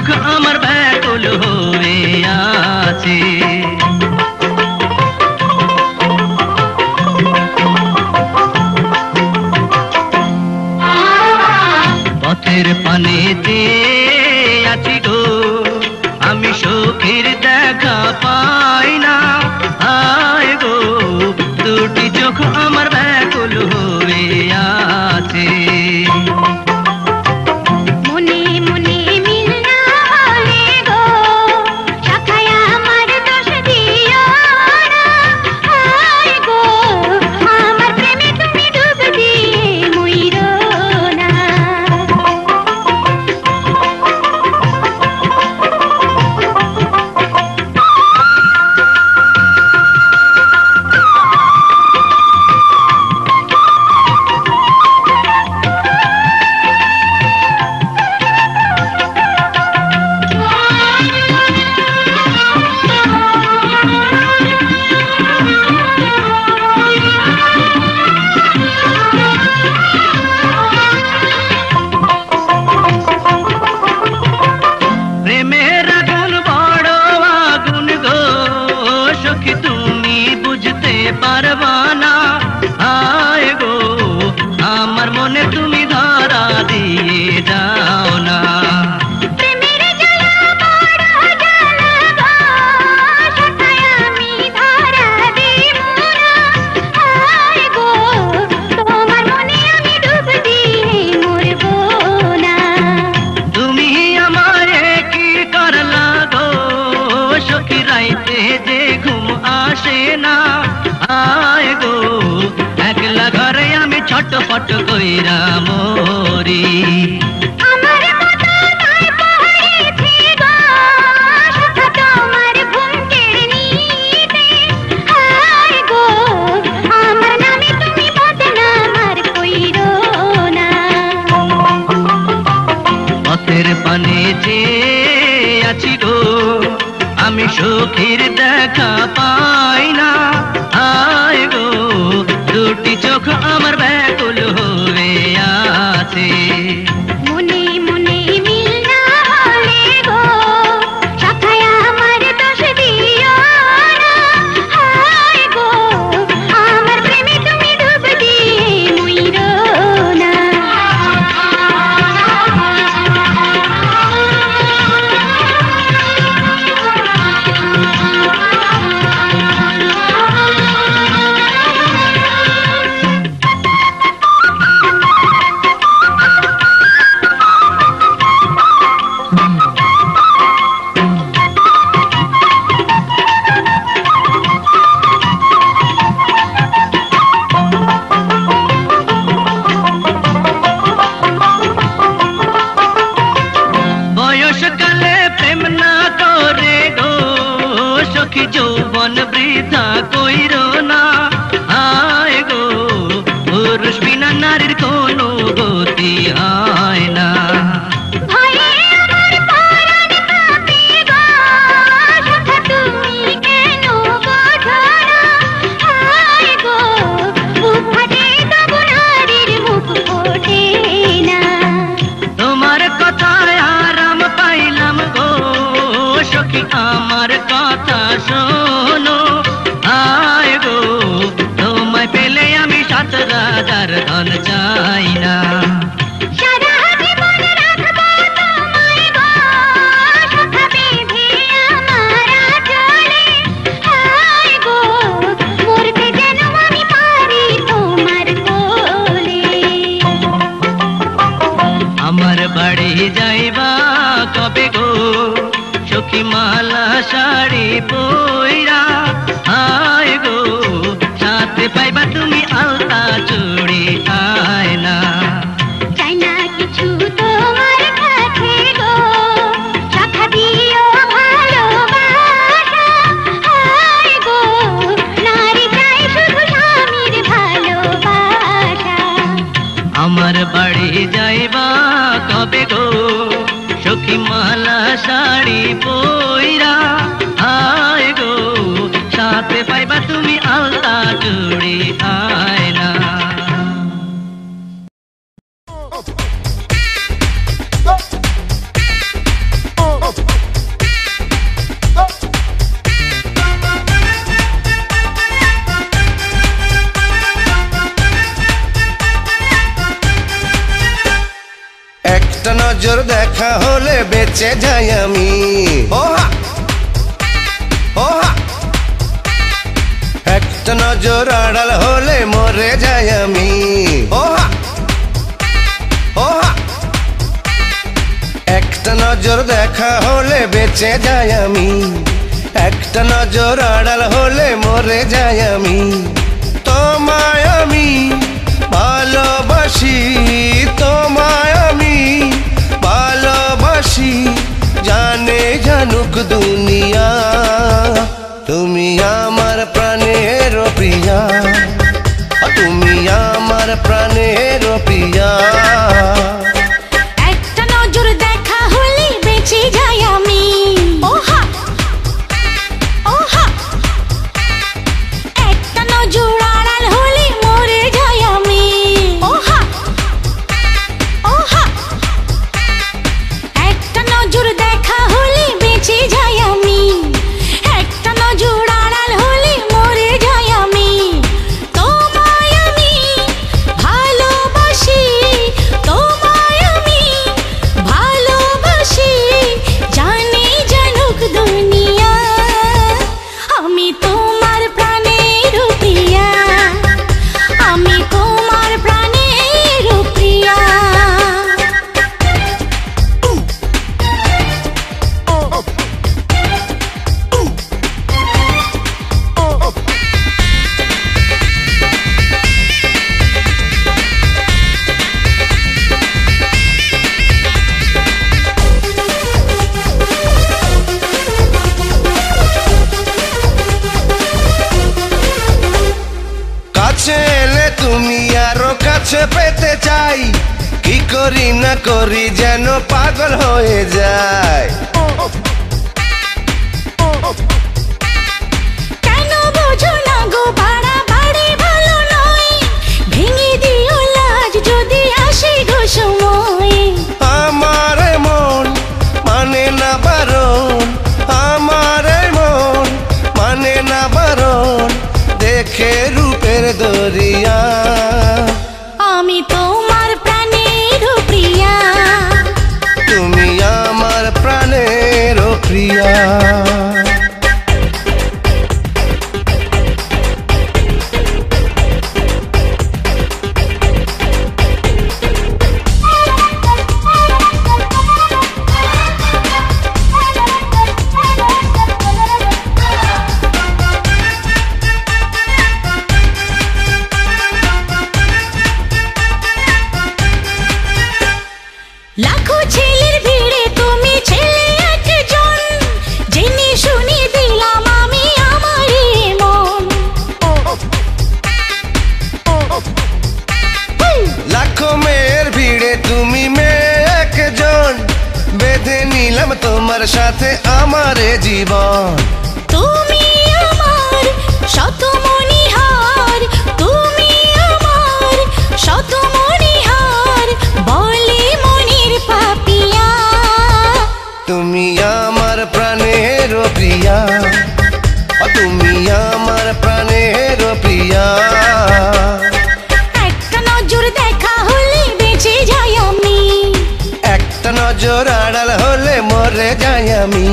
চোখ আমার ব্যাকুল হয়ে আছে। পথের পানেতে আছি গো, আমি সুখের দেখা পাই না। আয় গো, দুটি চোখ আমার ব্যাকুল হয়ে আছে। ছটফট কইরা মরি। পথের পানে যে আছি গো, আমি সুখের দেখা পাই না। আয় গো, দুটি চোখ আমার ব্যাকুল হয়ে আছে। মনে মনে মিল না হলে গো, সখায় আমার দোষ দিও না। হায় গো, আমার প্রেমে তুমি ডুব দিয়ে মইরো না। যৌবন বৃথা কইরো না। আয় গো, পুরুষ বিনা নারীর কোনো গতি হয় না। তোমার কথায় আরাম পাইলাম গো সখী, আমার কথা শোনো। আয় গো, তোমায় পেলে আমি 7,000 ধন চাই না। আমার বাড়ি যাইবা কবে গো সখী, মালা শাড়ি পইরা। আয় গো, সাথে পাইবা তুমি আলতা চুড়ি আয়না। চাই না কিছু তোমার কাছে গো, সখা দিও ভালোবাসা। হায় গো, নারী চাই শুধু স্বামীর ভালোবাসা। আমার বাড়ি যাইবা কবে গো সখী, মালা শাড়ি পইরা। আয় গো, সাথে পাইবা তুমি আলতা চুড়ি আয়না। নজর দেখা হলে বেঁচে যাই আমি। ওহা ওহা, একটা নজর আড়াল হলে মরে যাই আমি। ওহা ওহা, একটা নজর দেখা হলে বেঁচে যাই আমি, একটা নজর আড়াল হলে মরে যাই আমি। তোমায় আমি ভালোবাসি, তোমায় আমি ভালোবাসি, জানে জানুক দুনিয়া, তুমি আমার প্রাণের প্রিয়া, তুমি আমার প্রাণের প্রিয়া। একটা নজর দেখা হলে বেঁচে যাই আমি। ওহা ওহা, একটা নজর আড়াল হলে মরে যাই আমি। ওহা ওহা, একটা নজর দেখা হলে বেঁচে যাই আমি, একটা নজর আড়াল হলে মরে যাই আমি। তোমায় আমি ভালোবাসি, তোমায় আমি ভালোবাসি, জানে জানুক দুনিয়া, আমি তোমার প্রাণের প্রিয়া, আমি তোমার প্রাণের প্রিয়া। কাছে এলে তুমি আরো কাছে পেতে চাই, কি করি না করি যেন পাগল হয়ে যায়। কেন বোঝো না গো বাড়াবাড়ি ভালো নয়, ভেঙে দিও লাজ যদি আসে গো সময়। আমার মন মানে না বারণ, আমার মন মানে না বারণ, দেখে রূপের দরিয়া, আমি তোমার প্রাণের প্রিয়া, তুমি আমার প্রাণের প্রিয়া। লাখো ছেলের ভিড়ে তুমি ছেলে একজন, জেনে শুনে দিলাম আমি আমারই মন। লাখো মেয়ের ভিড়ে তুমি মেয়ে একজন, বেঁধে নিলাম তোমার সাথে আমার জীবন। তুমি আমার শতমণিহার, তুমি আমার শতমণিহার, বলে মনির পাপিয়া, তুমি আমার প্রাণের প্রিয়া, তুমি আমার প্রাণের প্রিয়া। একটা নজর দেখা হলে বেঁচে যাই আমি, একটা নজর আড়াল হলে মরে যাই আমি।